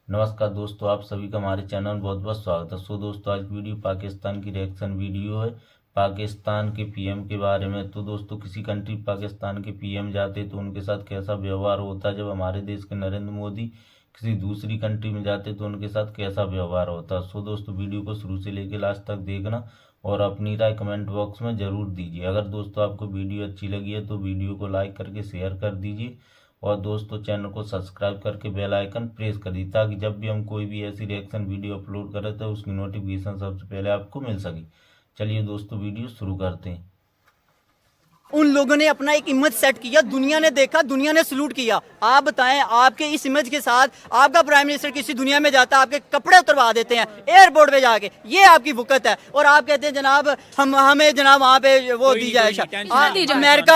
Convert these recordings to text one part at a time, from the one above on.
नमस्कार दोस्तों, आप सभी का हमारे चैनल में बहुत बहुत स्वागत है। दोस्तों, आज वीडियो पाकिस्तान की रिएक्शन वीडियो है, पाकिस्तान के पीएम के बारे में। तो दोस्तों, किसी कंट्री पाकिस्तान के पीएम जाते तो उनके साथ कैसा व्यवहार होता है, जब हमारे देश के नरेंद्र मोदी किसी दूसरी कंट्री में जाते तो उनके साथ कैसा व्यवहार होता है। दोस्तों, वीडियो को शुरू से लेकर लास्ट तक देखना और अपनी राय कमेंट बॉक्स में ज़रूर दीजिए। अगर दोस्तों आपको वीडियो अच्छी लगी है तो वीडियो को लाइक करके शेयर कर दीजिए और दोस्तों चैनल को सब्सक्राइब करके बेल आइकन प्रेस कर दीजिए, ताकि जब भी हम कोई भी ऐसी रिएक्शन वीडियो अपलोड करें तो उसकी नोटिफिकेशन सबसे पहले आपको मिल सके। चलिए दोस्तों, वीडियो शुरू करते हैं। उन लोगों ने अपना एक इमेज सेट किया, दुनिया ने देखा, दुनिया ने सलूट किया। आप बताएं, आपके इस इमेज के साथ आपका प्राइम मिनिस्टर किसी दुनिया में जाता है, आपके कपड़े उतरवा देते हैं एयरपोर्ट पे जाके, ये आपकी वुकत है। और आप कहते हैं जनाब हमें जनाब वहाँ पे वो दी जाए।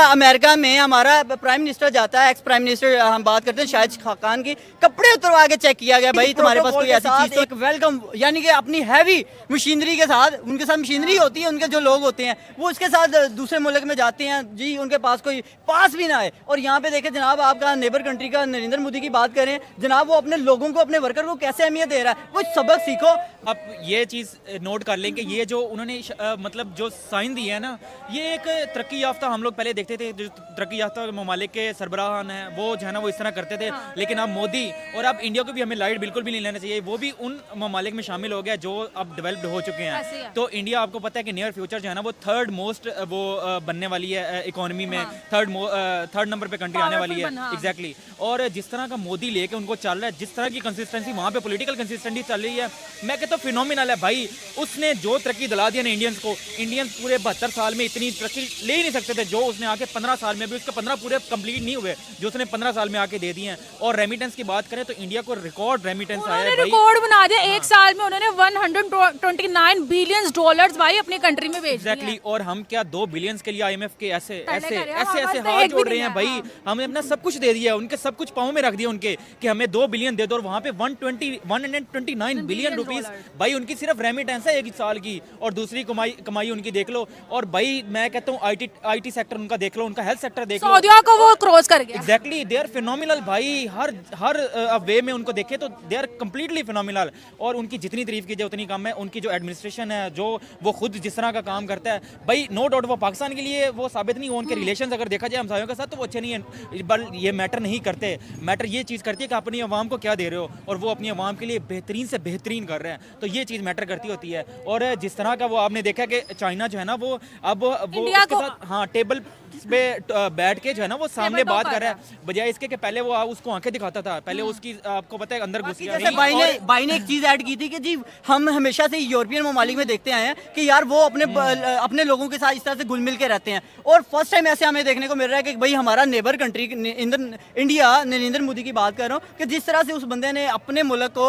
अमेरिका में हमारा प्राइम मिनिस्टर जाता है, एक्स प्राइम मिनिस्टर, हम बात करते हैं शाहिद खान की, कपड़े उतरवा के चेक किया गया, भाई तुम्हारे पास कोई ऐसी चीज तो एक वेलकम, यानी कि अपनी हैवी मशीनरी के साथ, उनके साथ मशीनरी होती है, उनके जो लोग होते हैं वो उसके साथ दूसरे मुल्क में जाते हैं जी, उनके पास कोई पास भी ना है। और यहाँ पे देखें जनाब, आपका नेबर कंट्री का नरेंद्र मोदी की बात करें जनाब, वो अपने लोगों को, अपने वर्कर को कैसे अहमियत दे रहा है, कुछ सबक सीखो। अब ये चीज़ नोट कर लें कि ये जो उन्होंने मतलब जो साइन दिया है ना, ये एक तरक्की याफ्ता, हम लोग पहले देखते थे जो तरक्की याफ्ता ममालिक के सरबराहान हैं वो जो है ना वो इस तरह करते थे, लेकिन अब मोदी और अब इंडिया को भी हमें लाइट बिल्कुल भी नहीं लेना चाहिए, वो भी उन ममालिक में शामिल हो गया जो अब डेवलप्ड हो चुके हैं। तो इंडिया, आपको पता है कि नियर फ्यूचर जो है ना वो थर्ड मोस्ट वो बनने वाली है इकोनॉमी में, थर्ड नंबर पे कंट्री आने वाली है। एग्जैक्टली। और जिस तरह का मोदी लेके उनको चल रहा है, जिस तरह की कंसिस्टेंसी वहाँ पे पॉलिटिकल कंसिस्टेंसी चल रही है, मैं कहता हूँ फिनोमिनल है भाई। उसने जो तरक्की दिला दिया ना इंडियंस को, इंडियंस पूरे 72 साल में इतनी तरक्की ले ही नहीं सकते थे जो उसने आके 15 साल में, भी उसके 15 पूरे कंप्लीट नहीं हुए जो उसने 15 साल में आके दे दिए हैं। और रेमिटेंस की बात करें तो इंडिया को रिकॉर्ड रेमिटेंस आया है, रिकॉर्ड बना दिया। एक साल में उन्होंने 129 बिलियन डॉलर्स भाई अपनी कंट्री में भेज दिए। एग्जैक्टली। और हम क्या 2 बिलियन के लिए IMF के ऐसे ऐसे ऐसे ऐसे हाथ जोड़ रहे हैं भाई। हमने अपना सब कुछ दे दिया, उनके सब कुछ पाँव में रख दिया उनके कि हमें 2 बिलियन दे दो, और वहाँ पे 129 बिलियन रुपीस भाई उनकी सिर्फ रेमिटेंस है एक साल की। और दूसरी कमाई उनकी देख लो। और भाई मैं कहता हूँ IT सेक्टर उनका देख लो, उनका हेल्थ सेक्टर देख लो, सऊदिया को वो क्रॉस कर गया। एग्जैक्टली, दे आर फिनोमिनल भाई। हर वे में उनको देखे तो दे आर कंप्लीटली फिनोमिनल। और उनकी जितनी तारीफ की जाए उतनी कम है। उनकी जो एडमिनिस्ट्रेशन है, जो वो खुद जिस तरह का काम करता है भाई, नो डाउट वो पाकिस्तान के लिए वो साबित नहीं हो, उनके रिलेशन अगर देखा जाए हमसायों के साथ तो वो अच्छे नहीं है, बल ये मैटर नहीं करते। मैटर ये चीज़ करती है कि अपनी आवाम को क्या दे रहे हो, और वो अपनी आवाम के लिए बेहतरीन से बेहतरीन कर रहे हैं, तो ये चीज़ मैटर करती होती है। और जिस तरह का वो आपने देखा कि चाइना जो है ना वो अब वो उसके साथ हाँ टेबल पे बैठ के जो है ना वो सामने बात कर रहा है, बजाय इसके कि पहले वो उसको आंखें दिखाता था। पहले उसकी आपको पता है अंदर घुस गया। भाई ने एक चीज ऐड की थी कि जी हम हमेशा से यूरोपियन ममालिक में देखते आए हैं कि यार वो अपने लोगों के साथ इस तरह से घुल मिल के रहते हैं, और फर्स्ट टाइम ऐसे हमें देखने को मिल रहा है कि भाई हमारा neighbour country India, Narendra Modi की बात कर रहा हूँ, कि जिस तरह से उस बंदे ने अपने मुल्क को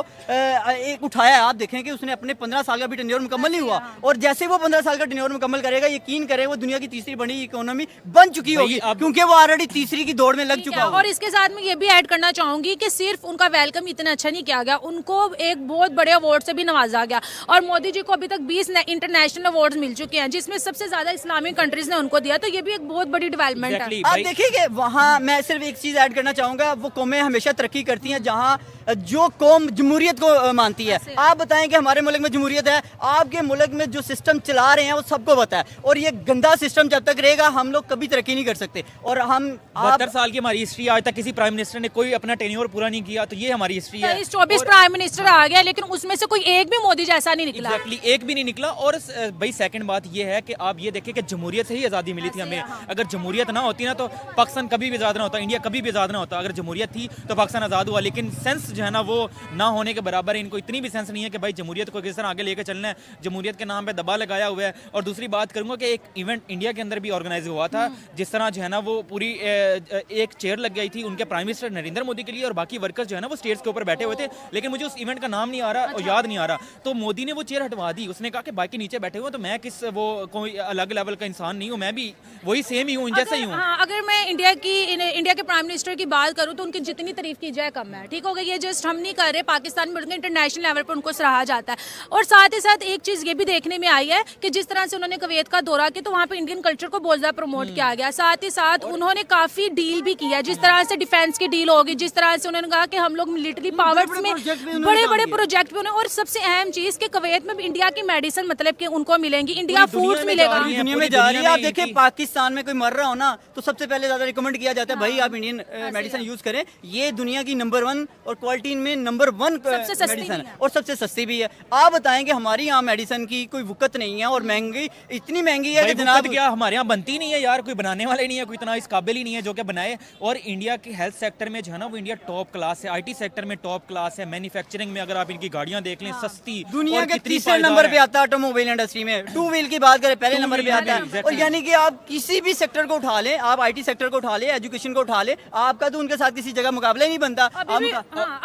एक उठाया है। आप देखें कि उसने अपने 15 साल का भी टेन्योर मुकम्मल नहीं हुआ, और जैसे वो 15 साल का टेन्योर मुकम्मल करेगा, यकीन करें वो दुनिया की तीसरी बड़ी इकोनॉमी बन चुकी होगी, क्योंकि वो ऑलरेडी तीसरी की दौड़ में लग चुका है। और इसके साथ में ये भी ऐड करना चाहूंगी कि सिर्फ उनका वेलकम इतना अच्छा नहीं किया गया, उनको एक बहुत बड़े अवार्ड से भी नवाजा गया। और मोदी जी को अभी तक 20 इंटरनेशनल अवार्ड मिल चुके हैं, जिसमें सबसे ज्यादा इस्लामिक कंट्रीज ने उनको दिया, तो ये भी एक बहुत बड़ी डेवलपमेंट है। आप देखिए कि वहाँ मैं सिर्फ एक चीज ऐड करना चाहूंगा, वो कौमें हमेशा तरक्की करती हैं जहाँ जो कौम जमहूरियत को मानती है। आप बताएं कि हमारे मुल्क में जमहूरियत है, आपके मुल्क में जो सिस्टम चला रहे हैं वो सबको पता है, और ये गंदा सिस्टम जब तक रहेगा हम लोग कभी तरक्की नहीं कर सकते। और हम 72 साल की हमारी हिस्ट्री, आज तक किसी प्राइम मिनिस्टर ने कोई अपना टेन्योर पूरा नहीं किया, तो ये हमारी हिस्ट्री है। 24 प्राइम मिनिस्टर आ गया, लेकिन उसमें से कोई एक भी मोदी जैसा नहीं निकला। एग्जैक्टली, एक भी नहीं निकला। और भाई सेकंड बात ये है कि आप ये देखिए कि जमहूरियत से ही आज़ादी मिली थी हमें। अगर जमहूरियत ना होती ना तो पाकिस्तान कभी भी आज़ाद ना होता, इंडिया कभी भी आज़ाद ना होता। अगर जमहूरियत थी तो पाकिस्तान आज़ाद हुआ, लेकिन सेंस जो है ना वो ना होने के बराबर है। इनको इतनी भी सेंस नहीं है कि भाई जमहूरियत को किस तरह आगे लेकर चलना है, जमहूरियत के नाम पे दबा लगाया हुआ है। और दूसरी बात करूंगा कि एक इवेंट इंडिया के अंदर भी ऑर्गेनाइज हुआ था, जिस तरह जो है ना वो पूरी एक चेयर लग गई थी उनके प्राइम मिनिस्टर नरेंद्र मोदी के लिए, और बाकी वर्कर्स जो है ना वो स्टेज के ऊपर बैठे हुए थे, लेकिन मुझे उस इवेंट का नाम नहीं आ रहा और याद नहीं आ रहा। तो मोदी ने वो चेयर हटवा दी, उसने कहा कि बाकी नीचे बैठे हुए तो मैं किस वो कोई अलग लेवल का इंसान नहीं हूँ, मैं भी वही सेम ही हूँ, जैसा ही हूँ। अगर मैं इंडिया के प्राइम मिनिस्टर की बात करूँ तो उनकी जितनी तारीफ की जाए कम है। ठीक हो गया, ये जस्ट हम नहीं कर रहे, पाकिस्तान में इंटरनेशनल लेवल पर उनको सराहा जाता है। और साथ ही साथ एक चीज़ ये भी देखने में आई है कि जिस तरह से उन्होंने कुवैत का दौरा किया तो वहाँ पे इंडियन कल्चर को बहुत ज़्यादा प्रमोट किया किया गया। साथ ही साथ उन्होंने काफी डील भी किया, जिस तरह से डिफेंस की डील होगी, जिस तरह से उन्होंने कहा कि हम लोग मिलिट्री पावर्स में बड़े बड़े प्रोजेक्ट भी उन्होंने, और सबसे अहम चीज कि कुवैत में भी इंडिया की मेडिसिन मतलब कि उनको मिलेंगी, इंडिया फूड्स मिलेगा। दुनिया में जा रही है। आप देखिए पाकिस्तान में कोई मर रहा हो ना तो सबसे पहले ज्यादा रिकमेंड किया जाता है भाई आप इंडियन मेडिसिन यूज करें। ये दुनिया की नंबर 1 और क्वालिटी में नंबर 1 मेडिसिन है और सबसे सस्ती भी है। आप बताएं कि हमारी यहाँ मेडिसिन की कोई वुकत नहीं है और महंगी इतनी महंगी है कि जनाब क्या हमारे यहाँ बनती नहीं है यार, कोई बनाने वाले नहीं है, कोई इतना इस काबिल ही नहीं है जो कि बनाए। और इंडिया के हेल्थ सेक्टर में जो है ना वो इंडिया टॉप क्लास है, आईटी सेक्टर में टॉप क्लास है, मैन्युफैक्चरिंग में अगर आप इनकी गाड़ियां देख लें सस्ती, दुनिया और के कितनी तीसरे पायदार नंबर है। पे आता है ऑटोमोबाइल इंडस्ट्री में। 2 व्हील की बात करें पहले नंबर पे आता है। और यानी कि आप किसी भी सेक्टर को उठा लें, आप आईटी सेक्टर को उठा लें, एजुकेशन को उठा लें, आपका तो उनके साथ किसी जगह मुकाबला ही नहीं बनता। अभी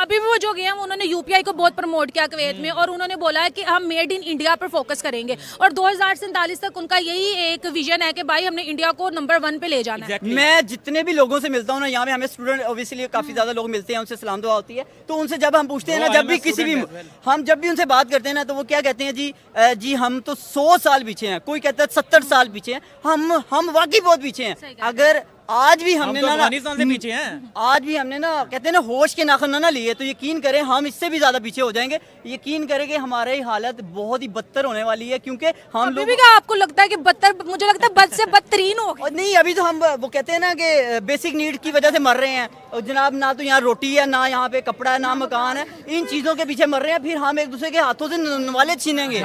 भी वो जो गए उन्होंने यूपीआई को बहुत प्रमोट किया कुवैत में, और उन्होंने बोला है कि हम मेड इन इंडिया पर फोकस करेंगे, और 2047 तक उनका यही एक विजन है कि भाई हमने इंडिया को नंबर 1 पे ले जाना है। मैं जितने भी लोगों से मिलता हूँ ना, यहाँ पे हमें स्टूडेंट ऑब्वियसली काफी ज्यादा लोग मिलते हैं, उनसे सलाम दुआ होती है। तो उनसे जब हम पूछते हैं ना, जब भी किसी भी हम जब भी उनसे बात करते हैं ना, तो वो क्या कहते हैं जी हम तो 100 साल पीछे हैं, कोई कहता है 70 साल पीछे हैं। हम वाकई बहुत पीछे हैं। अगर आज भी हमने तो ना अफगानिस्तान से पीछे हैं। आज भी हमने ना कहते हैं ना होश के नाखून ना लिए तो यकीन करें हम इससे भी ज्यादा पीछे हो जाएंगे। यकीन करें कि हमारी हालत बहुत ही बदतर होने वाली है, क्योंकि हम लोग भी क्या आपको लगता है कि बदतर, मुझे लगता है बद से बदतरीन हो और नहीं, अभी तो हम वो कहते हैं ना कि बेसिक नीड की वजह से मर रहे हैं। और जनाब ना तो यहाँ रोटी है, ना यहाँ पे कपड़ा है, ना मकान है, इन चीजों के पीछे मर रहे हैं। फिर हम एक दूसरे के हाथों से नवाले छीनेंगे।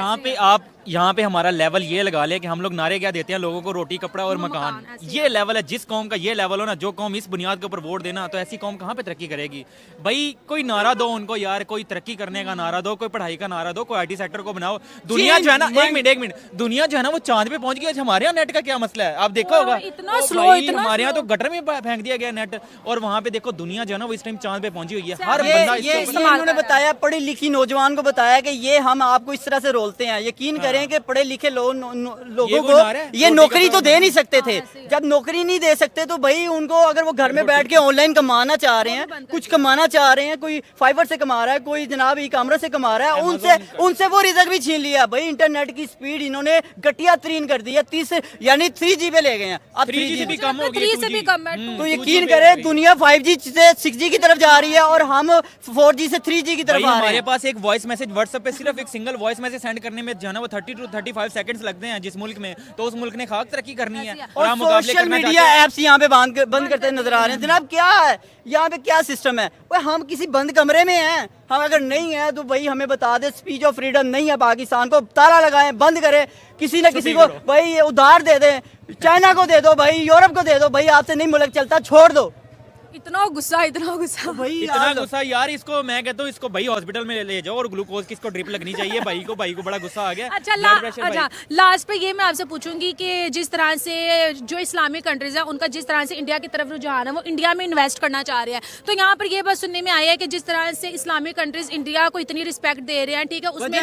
यहाँ पे हमारा लेवल ये लगा ले कि हम लोग नारे क्या देते हैं लोगों को, रोटी कपड़ा और मकान। ये लेवल है। जिस कौम का ये लेवल हो ना, जो कौम इस बुनियाद के ऊपर वोट देना, तो ऐसी कौम कहाँ पे तरक्की करेगी भाई। कोई नारा दो उनको यार, कोई तरक्की करने का नारा दो, कोई पढ़ाई का नारा दो, कोई आईटी सेक्टर को बनाओ। दुनिया जो है ना, एक मिनट, दुनिया जो है ना वो चांद पे पहुंच गई। हमारे यहाँ नेट का क्या मसला है आप देखो होगा, इतना स्लो, हमारे यहाँ तो गटर में फेंक दिया गया नेट, और वहाँ पे देखो दुनिया जो है ना वो इस टाइम चांद पे पहुंची हुई है। हर बंदा ये इन्होंने बताया, पढ़ी लिखी नौजवान को बताया कि ये हम आपको इस तरह से रोलते हैं। यकीन करें कि पढ़े लिखे लोगों को ये नौकरी तो दे नहीं सकते थे। जब नौकरी नहीं दे सकते तो भाई उनको, अगर वो घर में बैठ के ऑनलाइन कमाना चाह रहे हैं, कुछ कमाना चाह रहे हैं, कोई फाइबर से कमा रहा है, कोई जनाब ई कॉमर्स से कमा रहा है, उनसे वो रिजल्ट भी छीन लिया भाई। इंटरनेट की स्पीड इन्होंने घटिया तरीन कर दी है, 30 यानी 3G पे ले गए हैं। अब 3G से भी कम हो गई, 3 से भी कम है। तो यकीन करें दुनिया 5G से 6G की तरफ जा रही है और हम 4G से 3G की तरफ आ रहे हैं। हमारे पास एक वॉइस मैसेज व्हाट्सएप पे सिर्फ एक सिंगल वॉइस मैसेज सेंड करने में जो है ना वो 30 to 35 सेकंड्स लगते हैं जिस मुल्क में, तो उस मुल्क ने खाक तरक्की करनी है। और सोशल मीडिया ऐप्स यहाँ पे बंद करते नजर आ रहे हैं। जनाब क्या है यहाँ पे, क्या सिस्टम है? हम किसी बंद कमरे में हैं। हम अगर नहीं है तो भाई हमें बता दे, स्पीच ऑफ फ्रीडम नहीं है पाकिस्तान को, ताला लगाएं, बंद करें, किसी न किसी को भाई उधार दे दें, चाइना को दे दो भाई, यूरोप को दे दो भाई, आपसे नहीं मुल्क चलता, छोड़ दो। इतना गुस्सा भाई इतना गुस्सा यार, इसको मैं कहता हूँ इसको भाई हॉस्पिटल में ले जाओ और ग्लूकोज की इसको ड्रिप लगनी चाहिए। भाई को बड़ा गुस्सा आ गया। अच्छा लास्ट पे ये मैं आपसे पूछूंगी कि जिस तरह से जो इस्लामिक कंट्रीज है उनका जिस तरह से इंडिया की तरफ रुझान है, वो इंडिया में इन्वेस्ट करना चाह रहे हैं, तो यहाँ पर ये बात सुनने में आया है कि जिस तरह से इस्लामिक कंट्रीज इंडिया को इतनी रिस्पेक्ट दे रहे हैं, ठीक है, उसमें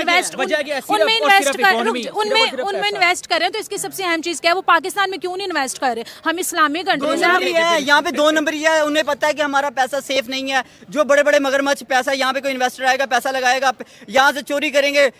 उनमें इन्वेस्ट करें, तो इसकी सबसे अहम चीज क्या है, वो पाकिस्तान में क्यों नहीं इन्वेस्ट कर रहे? हम इस्लामिक कंट्रीज है, यहाँ पे 2 नंबर है। उन्हें पता है कि हमारा पैसा सेफ नहीं है। जो बड़े बड़े मगरमच्छ पैसा, यहाँ पे कोई इन्वेस्टर आएगा, पैसा लगाएगा, यहाँ से चोरी करेंगे,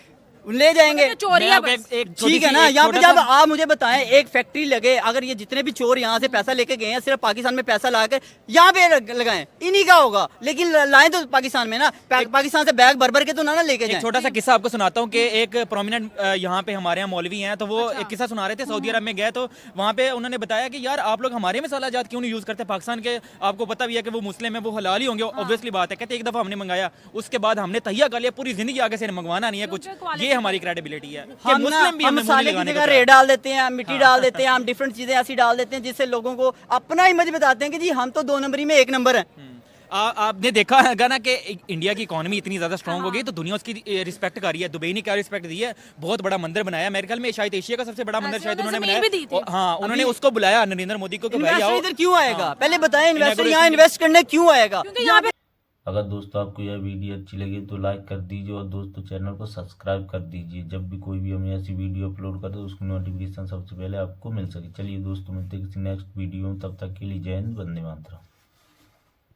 ले जाएंगे। ठीक है ना। यहाँ पे जब आप मुझे बताएं, एक फैक्ट्री लगे, अगर ये जितने भी चोर यहाँ से पैसा लेके गए हैं, सिर्फ पाकिस्तान में पैसा ला कर यहाँ पे लगाएं, इन्हीं का होगा। लेकिन लाएं तो पाकिस्तान में ना, पाकिस्तान से बैग भर भर के तो ना लेके जाएं। छोटा सा किस्सा आपको सुनाता हूँ कि एक प्रोमिनेंट यहाँ पे हमारे यहाँ मौलवी हैं, तो वो एक किस्सा सुना रहे थे। सऊदी अरब में गए तो वहाँ पे उन्होंने बताया कि यार आप लोग हमारे मसाला जात क्यों नहीं यूज करते, पाकिस्तान के आपको पता भी है कि वो मुस्लिम है, वो हलाल ही होंगे, ऑब्वियसली बात है। कहते एक दफा हमने मंगाया, उसके बाद हमने तैयार कर लिया, पूरी जिंदगी आगे से मंगवाना नहीं है कुछ। ये हमारी क्रेडिबिलिटी है। हम मसाले की जगह रेत डाल देते हैं, मिट्टी डाल देते हैं, हम डिफरेंट चीजें ऐसी डाल देते हैं जिससे लोगों को अपना इमेज बताते हैं कि जी हम तो 2 नंबरी में 1 नंबर है। आपने देखा है ना कि इंडिया की इकोनॉमी इतनी ज्यादा स्ट्रांग हो गई तो दुनिया उसकी रिस्पेक्ट कर रही है। दुबई ने क्या रिस्पेक्ट दी है, बहुत बड़ा मंदिर बनाया, मेरे ख्याल में शायद एशिया का सबसे बड़ा मंदिर शायद उन्होंने बनाया। हाँ, उन्होंने उसको बुलाया नरेंद्र मोदी को। इन्वेस्टर इधर क्यों आएगा, पहले बताएं, इन्वेस्टर यहाँ इन्वेस्ट करने क्यों आएगा? अगर दोस्तों आपको यह वीडियो अच्छी लगी तो लाइक कर दीजिए और दोस्तों चैनल को सब्सक्राइब कर दीजिए। जब भी कोई भी हम ऐसी वीडियो अपलोड करते हैं उसकी नोटिफिकेशन सबसे पहले आपको मिल सके। चलिए दोस्तों मिलते हैं किसी नेक्स्ट वीडियो में, तब तक के लिए जय हिंद, वंदे मातरम।